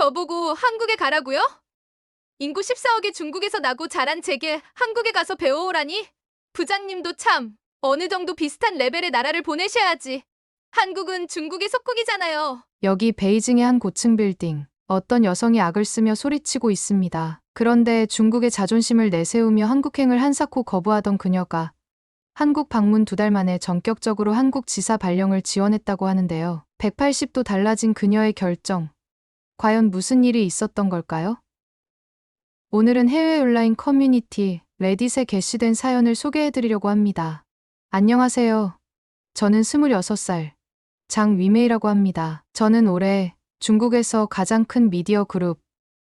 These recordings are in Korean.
저보고 한국에 가라고요? 인구 14억의 중국에서 나고 자란 제게 한국에 가서 배워오라니? 부장님도 참 어느 정도 비슷한 레벨의 나라를 보내셔야지. 한국은 중국의 속국이잖아요. 여기 베이징의 한 고층 빌딩. 어떤 여성이 악을 쓰며 소리치고 있습니다. 그런데 중국의 자존심을 내세우며 한국행을 한사코 거부하던 그녀가 한국 방문 2달 만에 전격적으로 한국 지사 발령을 지원했다고 하는데요. 180도 달라진 그녀의 결정. 과연 무슨 일이 있었던 걸까요? 오늘은 해외 온라인 커뮤니티 레딧에 게시된 사연을 소개해드리려고 합니다. 안녕하세요. 저는 26살 장위메이라고 합니다. 저는 올해 중국에서 가장 큰 미디어 그룹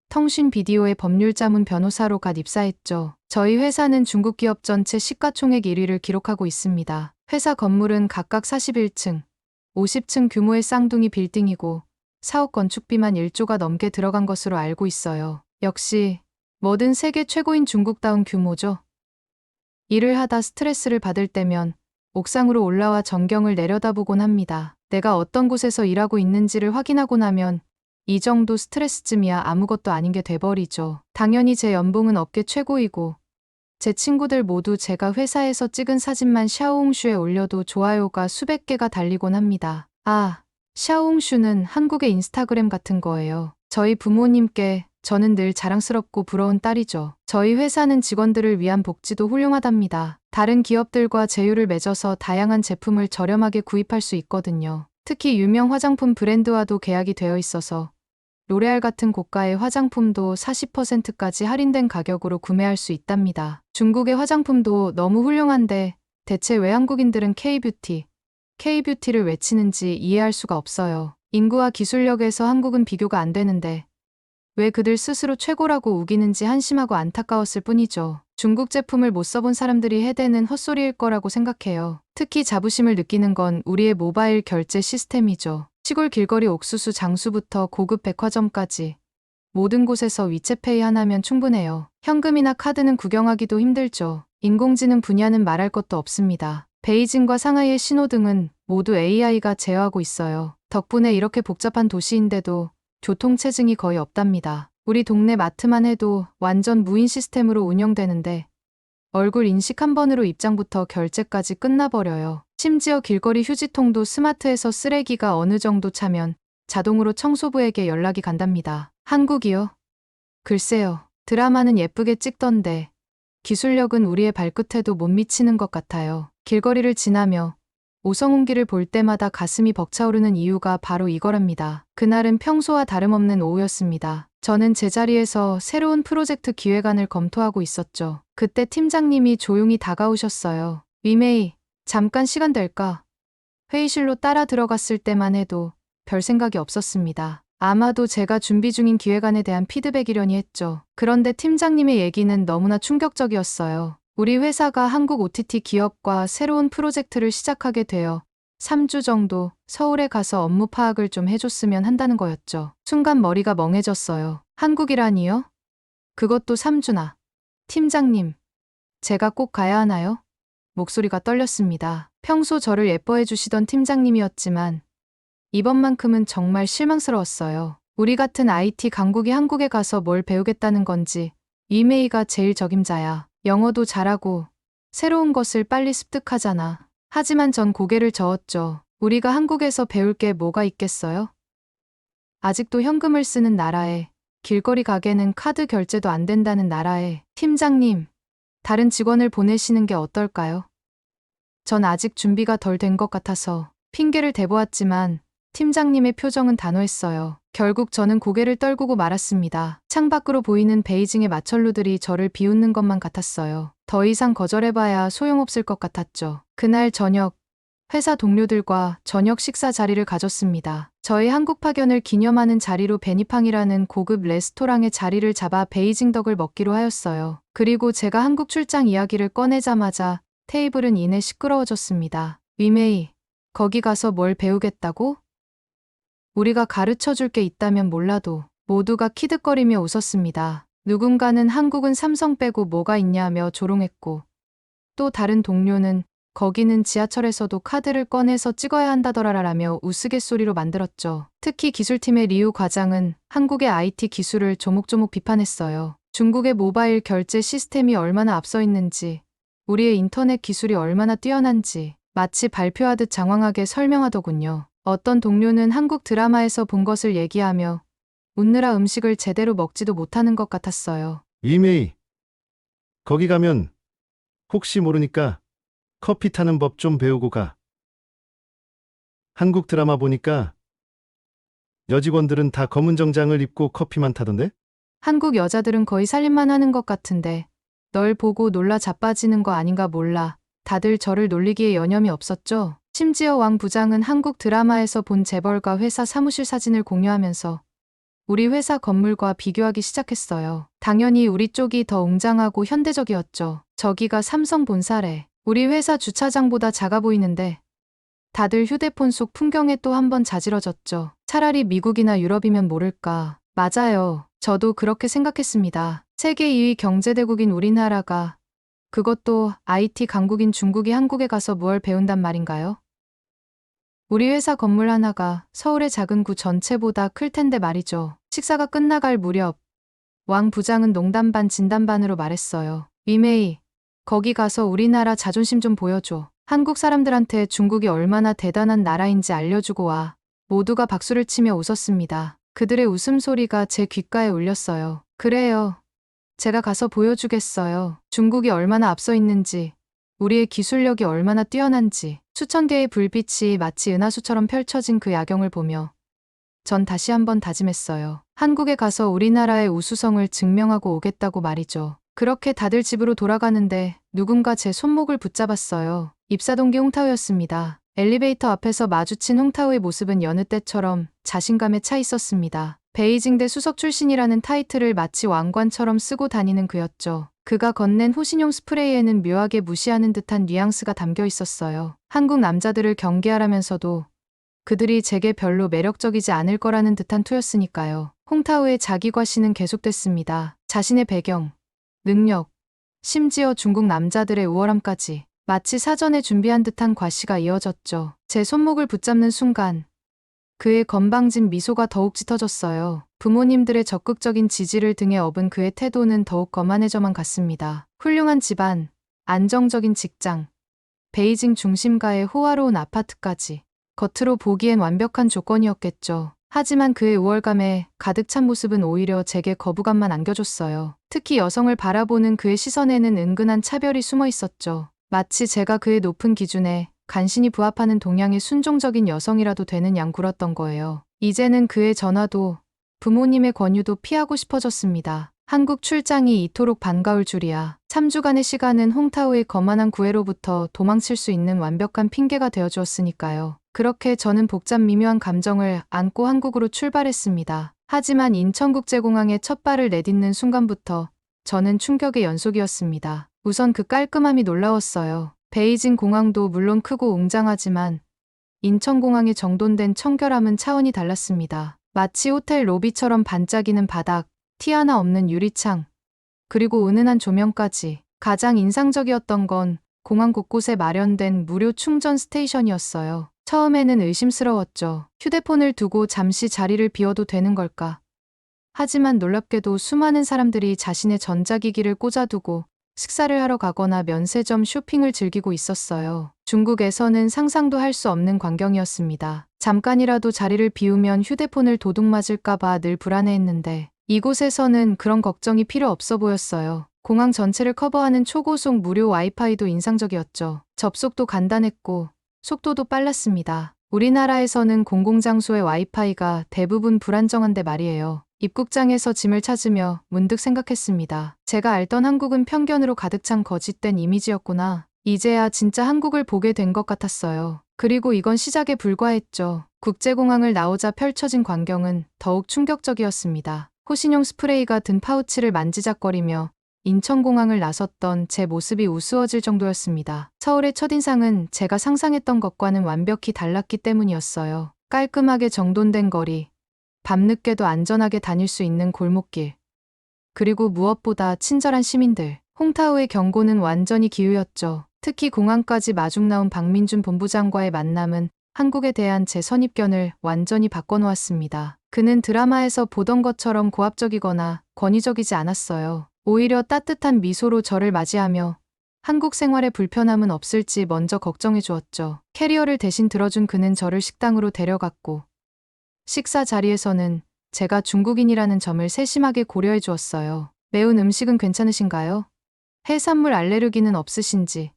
통신 비디오의 법률자문 변호사로 갓 입사했죠. 저희 회사는 중국 기업 전체 시가총액 1위를 기록하고 있습니다. 회사 건물은 각각 41층, 50층 규모의 쌍둥이 빌딩이고 사업 건축비만 1조가 넘게 들어간 것으로 알고 있어요. 역시 뭐든 세계 최고인 중국다운 규모죠. 일을 하다 스트레스를 받을 때면 옥상으로 올라와 전경을 내려다보곤 합니다. 내가 어떤 곳에서 일하고 있는지를 확인하고 나면 이 정도 스트레스쯤이야 아무것도 아닌 게 돼버리죠. 당연히 제 연봉은 업계 최고이고 제 친구들 모두 제가 회사에서 찍은 사진만 샤오홍슈에 올려도 좋아요가 수백 개가 달리곤 합니다. 아, 샤오홍슈는 한국의 인스타그램 같은 거예요. 저희 부모님께 저는 늘 자랑스럽고 부러운 딸이죠. 저희 회사는 직원들을 위한 복지도 훌륭하답니다. 다른 기업들과 제휴를 맺어서 다양한 제품을 저렴하게 구입할 수 있거든요. 특히 유명 화장품 브랜드와도 계약이 되어 있어서 로레알 같은 고가의 화장품도 40%까지 할인된 가격으로 구매할 수 있답니다. 중국의 화장품도 너무 훌륭한데 대체 왜 한국인들은 K-뷰티를 외치는지 이해할 수가 없어요. 인구와 기술력에서 한국은 비교가 안 되는데 왜 그들 스스로 최고라고 우기는지 한심하고 안타까웠을 뿐이죠. 중국 제품을 못 써본 사람들이 해대는 헛소리일 거라고 생각해요. 특히 자부심을 느끼는 건 우리의 모바일 결제 시스템이죠. 시골 길거리 옥수수 장수부터 고급 백화점까지 모든 곳에서 위챗페이 하나면 충분해요. 현금이나 카드는 구경하기도 힘들죠. 인공지능 분야는 말할 것도 없습니다. 베이징과 상하이의 신호등은 모두 AI가 제어하고 있어요. 덕분에 이렇게 복잡한 도시인데도 교통체증이 거의 없답니다. 우리 동네 마트만 해도 완전 무인 시스템으로 운영되는데 얼굴 인식 한 번으로 입장부터 결제까지 끝나버려요. 심지어 길거리 휴지통도 스마트해서 쓰레기가 어느 정도 차면 자동으로 청소부에게 연락이 간답니다. 한국이요? 글쎄요. 드라마는 예쁘게 찍던데 기술력은 우리의 발끝에도 못 미치는 것 같아요. 길거리를 지나며 오성훈기를 볼 때마다 가슴이 벅차오르는 이유가 바로 이거랍니다. 그날은 평소와 다름없는 오후였습니다. 저는 제자리에서 새로운 프로젝트 기획안을 검토하고 있었죠. 그때 팀장님이 조용히 다가오셨어요. 위메이, 잠깐 시간 될까? 회의실로 따라 들어갔을 때만 해도 별 생각이 없었습니다. 아마도 제가 준비 중인 기획안에 대한 피드백이려니 했죠. 그런데 팀장님의 얘기는 너무나 충격적이었어요. 우리 회사가 한국 OTT 기업과 새로운 프로젝트를 시작하게 되어 3주 정도 서울에 가서 업무 파악을 좀 해줬으면 한다는 거였죠. 순간 머리가 멍해졌어요. 한국이라니요? 그것도 3주나. 팀장님, 제가 꼭 가야 하나요? 목소리가 떨렸습니다. 평소 저를 예뻐해 주시던 팀장님이었지만 이번만큼은 정말 실망스러웠어요. 우리 같은 IT 강국이 한국에 가서 뭘 배우겠다는 건지 위메이가 제일 적임자야. 영어도 잘하고 새로운 것을 빨리 습득하잖아. 하지만 전 고개를 저었죠. 우리가 한국에서 배울 게 뭐가 있겠어요? 아직도 현금을 쓰는 나라에, 길거리 가게는 카드 결제도 안 된다는 나라에, 팀장님, 다른 직원을 보내시는 게 어떨까요? 전 아직 준비가 덜 된 것 같아서 핑계를 대보았지만 팀장님의 표정은 단호했어요. 결국 저는 고개를 떨구고 말았습니다. 창밖으로 보이는 베이징의 마천루들이 저를 비웃는 것만 같았어요. 더 이상 거절해봐야 소용없을 것 같았죠. 그날 저녁, 회사 동료들과 저녁 식사 자리를 가졌습니다. 저의 한국 파견을 기념하는 자리로 베니팡이라는 고급 레스토랑의 자리를 잡아 베이징 덕을 먹기로 하였어요. 그리고 제가 한국 출장 이야기를 꺼내자마자 테이블은 이내 시끄러워졌습니다. 위메이, 거기 가서 뭘 배우겠다고? 우리가 가르쳐 줄 게 있다면 몰라도 모두가 키득거리며 웃었습니다. 누군가는 한국은 삼성 빼고 뭐가 있냐며 조롱했고 또 다른 동료는 거기는 지하철에서도 카드를 꺼내서 찍어야 한다더라라며 우스갯소리로 만들었죠. 특히 기술팀의 리우 과장은 한국의 IT 기술을 조목조목 비판했어요. 중국의 모바일 결제 시스템이 얼마나 앞서 있는지, 우리의 인터넷 기술이 얼마나 뛰어난지 마치 발표하듯 장황하게 설명하더군요. 어떤 동료는 한국 드라마에서 본 것을 얘기하며 웃느라 음식을 제대로 먹지도 못하는 것 같았어요. 이메이, 거기 가면 혹시 모르니까 커피 타는 법 좀 배우고 가. 한국 드라마 보니까 여직원들은 다 검은 정장을 입고 커피만 타던데? 한국 여자들은 거의 살림만 하는 것 같은데 널 보고 놀라 자빠지는 거 아닌가 몰라. 다들 저를 놀리기에 여념이 없었죠. 심지어 왕 부장은 한국 드라마에서 본 재벌과 회사 사무실 사진을 공유하면서 우리 회사 건물과 비교하기 시작했어요. 당연히 우리 쪽이 더 웅장하고 현대적이었죠. 저기가 삼성 본사래. 우리 회사 주차장보다 작아 보이는데 다들 휴대폰 속 풍경에 또 한 번 자지러졌죠. 차라리 미국이나 유럽이면 모를까. 맞아요. 저도 그렇게 생각했습니다. 세계 2위 경제대국인 우리나라가 그것도 IT 강국인 중국이 한국에 가서 뭘 배운단 말인가요? 우리 회사 건물 하나가 서울의 작은 구 전체보다 클 텐데 말이죠. 식사가 끝나갈 무렵 왕 부장은 농담 반 진담 반으로 말했어요. 위메이, 거기 가서 우리나라 자존심 좀 보여줘. 한국 사람들한테 중국이 얼마나 대단한 나라인지 알려주고 와. 모두가 박수를 치며 웃었습니다. 그들의 웃음소리가 제 귓가에 울렸어요. 그래요. 제가 가서 보여주겠어요. 중국이 얼마나 앞서 있는지, 우리의 기술력이 얼마나 뛰어난지. 수천 개의 불빛이 마치 은하수처럼 펼쳐진 그 야경을 보며 전 다시 한번 다짐했어요. 한국에 가서 우리나라의 우수성을 증명하고 오겠다고 말이죠. 그렇게 다들 집으로 돌아가는데 누군가 제 손목을 붙잡았어요. 입사 동기 홍타우였습니다. 엘리베이터 앞에서 마주친 홍타우의 모습은 여느 때처럼 자신감에 차 있었습니다. 베이징대 수석 출신이라는 타이틀을 마치 왕관처럼 쓰고 다니는 그였죠. 그가 건넨 호신용 스프레이에는 묘하게 무시하는 듯한 뉘앙스가 담겨 있었어요. 한국 남자들을 경계하라면서도 그들이 제게 별로 매력적이지 않을 거라는 듯한 투였으니까요. 홍타우의 자기과시는 계속됐습니다. 자신의 배경, 능력, 심지어 중국 남자들의 우월함까지 마치 사전에 준비한 듯한 과시가 이어졌죠. 제 손목을 붙잡는 순간 그의 건방진 미소가 더욱 짙어졌어요. 부모님들의 적극적인 지지를 등에 업은 그의 태도는 더욱 거만해져만 갔습니다. 훌륭한 집안, 안정적인 직장, 베이징 중심가의 호화로운 아파트까지 겉으로 보기엔 완벽한 조건이었겠죠. 하지만 그의 우월감에 가득 찬 모습은 오히려 제게 거부감만 안겨줬어요. 특히 여성을 바라보는 그의 시선에는 은근한 차별이 숨어 있었죠. 마치 제가 그의 높은 기준에 간신히 부합하는 동양의 순종적인 여성이라도 되는 양 굴었던 거예요. 이제는 그의 전화도 부모님의 권유도 피하고 싶어졌습니다. 한국 출장이 이토록 반가울 줄이야. 3주간의 시간은 홍타우의 거만한 구애로부터 도망칠 수 있는 완벽한 핑계가 되어주었으니까요. 그렇게 저는 복잡 미묘한 감정을 안고 한국으로 출발했습니다. 하지만 인천국제공항에 첫 발을 내딛는 순간부터 저는 충격의 연속이었습니다. 우선 그 깔끔함이 놀라웠어요. 베이징 공항도 물론 크고 웅장하지만 인천공항에 정돈된 청결함은 차원이 달랐습니다. 마치 호텔 로비처럼 반짝이는 바닥, 티 하나 없는 유리창, 그리고 은은한 조명까지. 가장 인상적이었던 건 공항 곳곳에 마련된 무료 충전 스테이션이었어요. 처음에는 의심스러웠죠. 휴대폰을 두고 잠시 자리를 비워도 되는 걸까? 하지만 놀랍게도 수많은 사람들이 자신의 전자기기를 꽂아두고 식사를 하러 가거나 면세점 쇼핑을 즐기고 있었어요. 중국에서는 상상도 할 수 없는 광경이었습니다. 잠깐이라도 자리를 비우면 휴대폰을 도둑 맞을까봐 늘 불안해했는데 이곳에서는 그런 걱정이 필요 없어 보였어요. 공항 전체를 커버하는 초고속 무료 와이파이도 인상적이었죠. 접속도 간단했고 속도도 빨랐습니다. 우리나라에서는 공공장소의 와이파이가 대부분 불안정한데 말이에요. 입국장에서 짐을 찾으며 문득 생각했습니다. 제가 알던 한국은 편견으로 가득 찬 거짓된 이미지였구나. 이제야 진짜 한국을 보게 된 것 같았어요. 그리고 이건 시작에 불과했죠. 국제공항을 나오자 펼쳐진 광경은 더욱 충격적이었습니다. 호신용 스프레이가 든 파우치를 만지작거리며 인천공항을 나섰던 제 모습이 우스워질 정도였습니다. 서울의 첫인상은 제가 상상했던 것과는 완벽히 달랐기 때문이었어요. 깔끔하게 정돈된 거리, 밤늦게도 안전하게 다닐 수 있는 골목길, 그리고 무엇보다 친절한 시민들. 홍타우의 경고는 완전히 기우였죠. 특히 공항까지 마중 나온 박민준 본부장과의 만남은 한국에 대한 제 선입견을 완전히 바꿔놓았습니다. 그는 드라마에서 보던 것처럼 고압적이거나 권위적이지 않았어요. 오히려 따뜻한 미소로 저를 맞이하며 한국 생활에 불편함은 없을지 먼저 걱정해 주었죠. 캐리어를 대신 들어준 그는 저를 식당으로 데려갔고 식사 자리에서는 제가 중국인이라는 점을 세심하게 고려해 주었어요. 매운 음식은 괜찮으신가요? 해산물 알레르기는 없으신지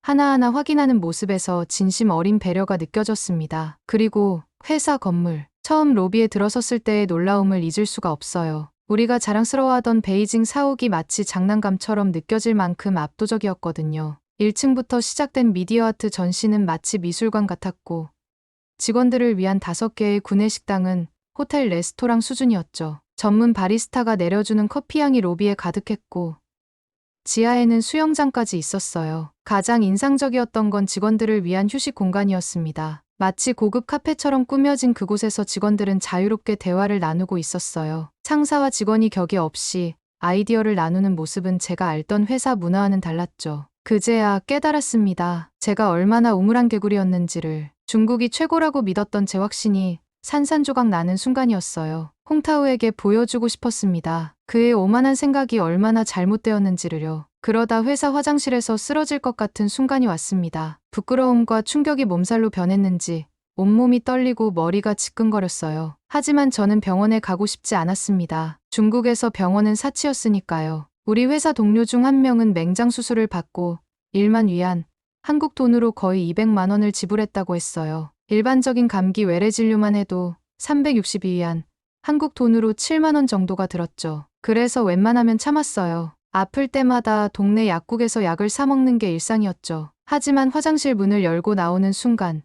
하나하나 확인하는 모습에서 진심 어린 배려가 느껴졌습니다. 그리고 회사 건물, 처음 로비에 들어섰을 때의 놀라움을 잊을 수가 없어요. 우리가 자랑스러워하던 베이징 사옥이 마치 장난감처럼 느껴질 만큼 압도적이었거든요. 1층부터 시작된 미디어 아트 전시는 마치 미술관 같았고 직원들을 위한 5개의 구내식당은 호텔 레스토랑 수준이었죠. 전문 바리스타가 내려주는 커피향이 로비에 가득했고 지하에는 수영장까지 있었어요. 가장 인상적이었던 건 직원들을 위한 휴식 공간이었습니다. 마치 고급 카페처럼 꾸며진 그곳에서 직원들은 자유롭게 대화를 나누고 있었어요. 상사와 직원이 격이 없이 아이디어를 나누는 모습은 제가 알던 회사 문화와는 달랐죠. 그제야 깨달았습니다. 제가 얼마나 우물안 개구리였는지를. 중국이 최고라고 믿었던 제 확신이 산산조각 나는 순간이었어요. 홍타우에게 보여주고 싶었습니다. 그의 오만한 생각이 얼마나 잘못되었는지를요. 그러다 회사 화장실에서 쓰러질 것 같은 순간이 왔습니다. 부끄러움과 충격이 몸살로 변했는지 온몸이 떨리고 머리가 지끈거렸어요. 하지만 저는 병원에 가고 싶지 않았습니다. 중국에서 병원은 사치였으니까요. 우리 회사 동료 중 한 명은 맹장 수술을 받고 1만 위안, 한국 돈으로 거의 200만 원을 지불했다고 했어요. 일반적인 감기 외래 진료만 해도 362위안, 한국 돈으로 7만 원 정도가 들었죠. 그래서 웬만하면 참았어요. 아플 때마다 동네 약국에서 약을 사 먹는 게 일상이었죠. 하지만 화장실 문을 열고 나오는 순간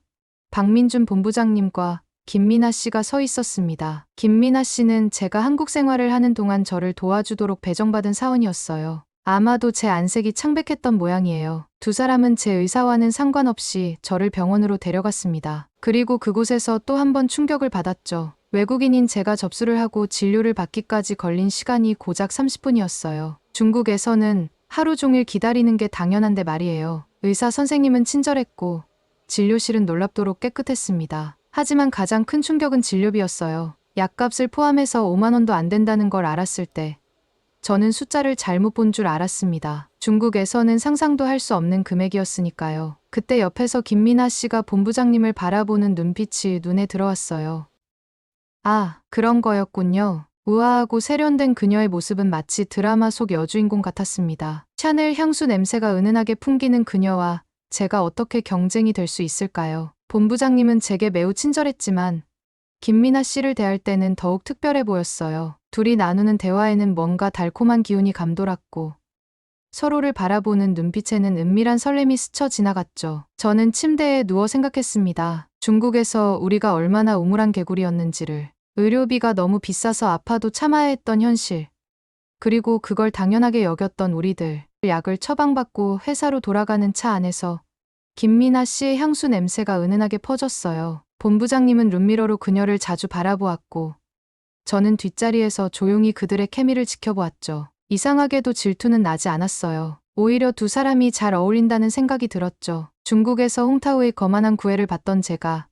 박민준 본부장님과 김민아 씨가 서 있었습니다. 김민아 씨는 제가 한국 생활을 하는 동안 저를 도와주도록 배정받은 사원이었어요. 아마도 제 안색이 창백했던 모양이에요. 두 사람은 제 의사와는 상관없이 저를 병원으로 데려갔습니다. 그리고 그곳에서 또 한 번 충격을 받았죠. 외국인인 제가 접수를 하고 진료를 받기까지 걸린 시간이 고작 30분이었어요. 중국에서는 하루 종일 기다리는 게 당연한데 말이에요. 의사 선생님은 친절했고 진료실은 놀랍도록 깨끗했습니다. 하지만 가장 큰 충격은 진료비였어요. 약값을 포함해서 5만 원도 안 된다는 걸 알았을 때 저는 숫자를 잘못 본 줄 알았습니다. 중국에서는 상상도 할 수 없는 금액이었으니까요. 그때 옆에서 김민아 씨가 본부장님을 바라보는 눈빛이 눈에 들어왔어요. 아, 그런 거였군요. 우아하고 세련된 그녀의 모습은 마치 드라마 속 여주인공 같았습니다. 샤넬 향수 냄새가 은은하게 풍기는 그녀와 제가 어떻게 경쟁이 될 수 있을까요? 본부장님은 제게 매우 친절했지만 김민아 씨를 대할 때는 더욱 특별해 보였어요. 둘이 나누는 대화에는 뭔가 달콤한 기운이 감돌았고 서로를 바라보는 눈빛에는 은밀한 설렘이 스쳐 지나갔죠. 저는 침대에 누워 생각했습니다. 중국에서 우리가 얼마나 우물안 개구리였는지를. 의료비가 너무 비싸서 아파도 참아야 했던 현실. 그리고 그걸 당연하게 여겼던 우리들. 약을 처방받고 회사로 돌아가는 차 안에서 김민아 씨의 향수 냄새가 은은하게 퍼졌어요. 본부장님은 룸미러로 그녀를 자주 바라보았고 저는 뒷자리에서 조용히 그들의 케미를 지켜보았죠. 이상하게도 질투는 나지 않았어요. 오히려 두 사람이 잘 어울린다는 생각이 들었죠. 중국에서 홍타우의 거만한 구애를 받던 제가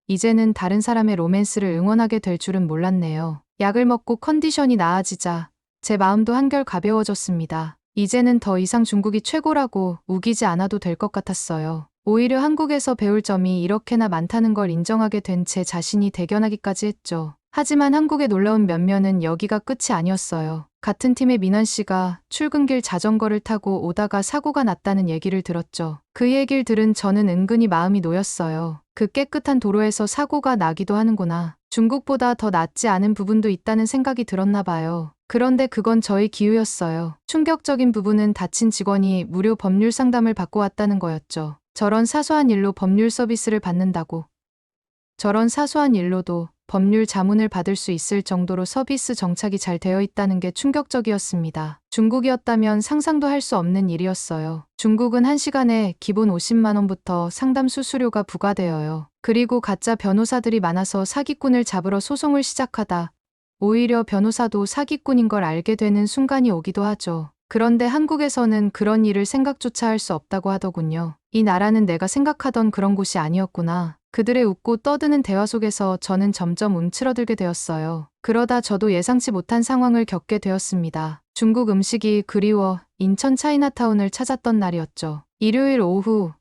이제는 다른 사람의 로맨스를 응원하게 될 줄은 몰랐네요. 약을 먹고 컨디션이 나아지자 제 마음도 한결 가벼워졌습니다. 이제는 더 이상 중국이 최고라고 우기지 않아도 될 것 같았어요. 오히려 한국에서 배울 점이 이렇게나 많다는 걸 인정하게 된 제 자신이 대견하기까지 했죠. 하지만 한국의 놀라운 면면은 여기가 끝이 아니었어요. 같은 팀의 민원 씨가 출근길 자전거를 타고 오다가 사고가 났다는 얘기를 들었죠. 그 얘기를 들은 저는 은근히 마음이 놓였어요. 그 깨끗한 도로에서 사고가 나기도 하는구나. 중국보다 더 낫지 않은 부분도 있다는 생각이 들었나 봐요. 그런데 그건 저의 기우였어요. 충격적인 부분은 다친 직원이 무료 법률 상담을 받고 왔다는 거였죠. 저런 사소한 일로 법률 서비스를 받는다고. 저런 사소한 일로도 법률 자문을 받을 수 있을 정도로 서비스 정착이 잘 되어 있다는 게 충격적이었습니다. 중국이었다면 상상도 할 수 없는 일이었어요. 중국은 1시간에 기본 50만 원부터 상담 수수료가 부과되어요. 그리고 가짜 변호사들이 많아서 사기꾼을 잡으러 소송을 시작하다 오히려 변호사도 사기꾼인 걸 알게 되는 순간이 오기도 하죠. 그런데 한국에서는 그런 일을 생각조차 할 수 없다고 하더군요. 이 나라는 내가 생각하던 그런 곳이 아니었구나. 그들의 웃고 떠드는 대화 속에서 저는 점점 움츠러들게 되었어요. 그러다 저도 예상치 못한 상황을 겪게 되었습니다. 중국 음식이 그리워 인천 차이나타운을 찾았던 날이었죠. 일요일 오후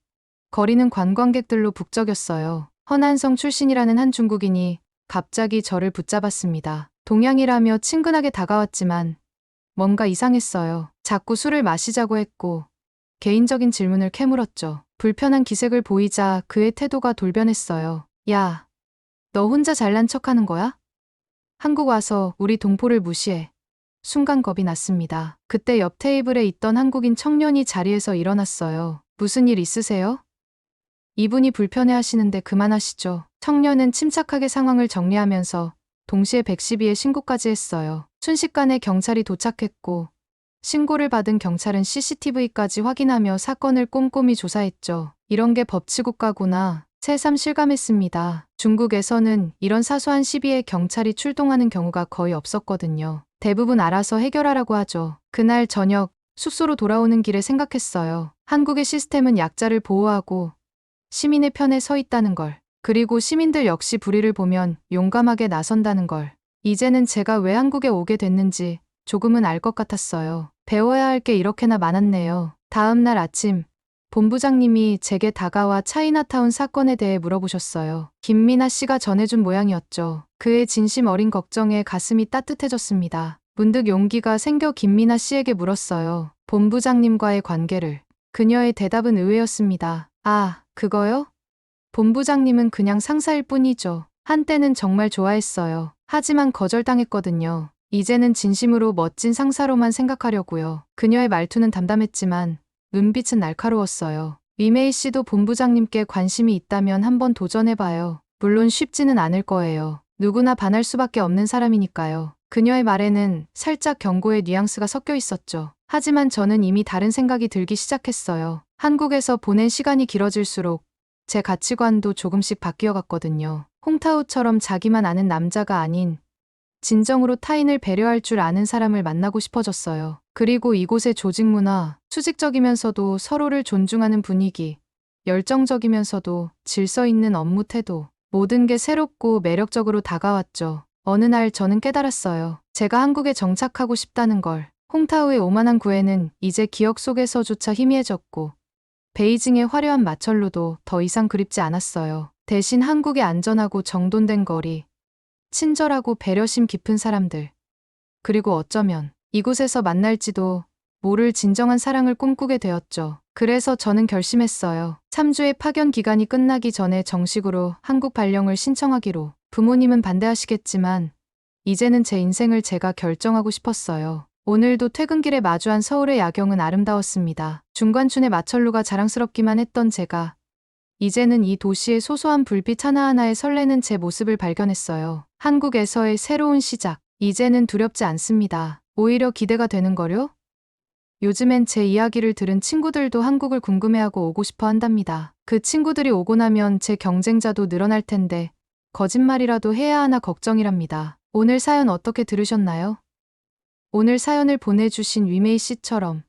거리는 관광객들로 북적였어요. 허난성 출신이라는 한 중국인이 갑자기 저를 붙잡았습니다. 동양이라며 친근하게 다가왔지만 뭔가 이상했어요. 자꾸 술을 마시자고 했고 개인적인 질문을 캐물었죠. 불편한 기색을 보이자 그의 태도가 돌변했어요. 야, 너 혼자 잘난 척하는 거야? 한국 와서 우리 동포를 무시해. 순간 겁이 났습니다. 그때 옆 테이블에 있던 한국인 청년이 자리에서 일어났어요. 무슨 일 있으세요? 이분이 불편해하시는데 그만하시죠. 청년은 침착하게 상황을 정리하면서 동시에 112에 신고까지 했어요. 순식간에 경찰이 도착했고 신고를 받은 경찰은 CCTV까지 확인하며 사건을 꼼꼼히 조사했죠. 이런 게 법치국가구나. 새삼 실감했습니다. 중국에서는 이런 사소한 시비에 경찰이 출동하는 경우가 거의 없었거든요. 대부분 알아서 해결하라고 하죠. 그날 저녁 숙소로 돌아오는 길에 생각했어요. 한국의 시스템은 약자를 보호하고 시민의 편에 서 있다는 걸. 그리고 시민들 역시 불의를 보면 용감하게 나선다는 걸. 이제는 제가 왜 한국에 오게 됐는지 조금은 알 것 같았어요. 배워야 할 게 이렇게나 많았네요. 다음 날 아침 본부장님이 제게 다가와 차이나타운 사건에 대해 물어보셨어요. 김미나 씨가 전해준 모양이었죠. 그의 진심 어린 걱정에 가슴이 따뜻해졌습니다. 문득 용기가 생겨 김미나 씨에게 물었어요. 본부장님과의 관계를. 그녀의 대답은 의외였습니다. 아, 그거요? 본부장님은 그냥 상사일 뿐이죠. 한때는 정말 좋아했어요. 하지만 거절당했거든요. 이제는 진심으로 멋진 상사로만 생각하려고요. 그녀의 말투는 담담했지만 눈빛은 날카로웠어요. 위메이 씨도 본부장님께 관심이 있다면 한번 도전해봐요. 물론 쉽지는 않을 거예요. 누구나 반할 수밖에 없는 사람이니까요. 그녀의 말에는 살짝 경고의 뉘앙스가 섞여 있었죠. 하지만 저는 이미 다른 생각이 들기 시작했어요. 한국에서 보낸 시간이 길어질수록 제 가치관도 조금씩 바뀌어갔거든요. 홍타우처럼 자기만 아는 남자가 아닌 진정으로 타인을 배려할 줄 아는 사람을 만나고 싶어졌어요. 그리고 이곳의 조직 문화, 수직적이면서도 서로를 존중하는 분위기, 열정적이면서도 질서 있는 업무 태도, 모든 게 새롭고 매력적으로 다가왔죠. 어느 날 저는 깨달았어요. 제가 한국에 정착하고 싶다는 걸. 홍타우의 오만한 구애는 이제 기억 속에서조차 희미해졌고 베이징의 화려한 마철로도 더 이상 그립지 않았어요. 대신 한국의 안전하고 정돈된 거리, 친절하고 배려심 깊은 사람들, 그리고 어쩌면 이곳에서 만날지도 모를 진정한 사랑을 꿈꾸게 되었죠. 그래서 저는 결심했어요. 3주의 파견 기간이 끝나기 전에 정식으로 한국 발령을 신청하기로. 부모님은 반대하시겠지만 이제는 제 인생을 제가 결정하고 싶었어요. 오늘도 퇴근길에 마주한 서울의 야경은 아름다웠습니다. 중관춘의 마철루가 자랑스럽기만 했던 제가 이제는 이 도시의 소소한 불빛 하나하나에 설레는 제 모습을 발견했어요. 한국에서의 새로운 시작. 이제는 두렵지 않습니다. 오히려 기대가 되는 거요? 요즘엔 제 이야기를 들은 친구들도 한국을 궁금해하고 오고 싶어 한답니다. 그 친구들이 오고 나면 제 경쟁자도 늘어날 텐데 거짓말이라도 해야 하나 걱정이랍니다. 오늘 사연 어떻게 들으셨나요? 오늘 사연을 보내주신 위메이 씨처럼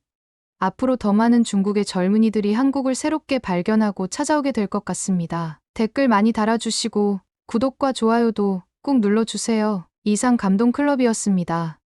앞으로 더 많은 중국의 젊은이들이 한국을 새롭게 발견하고 찾아오게 될 것 같습니다. 댓글 많이 달아주시고 구독과 좋아요도 꾹 눌러주세요. 이상 감동클럽이었습니다.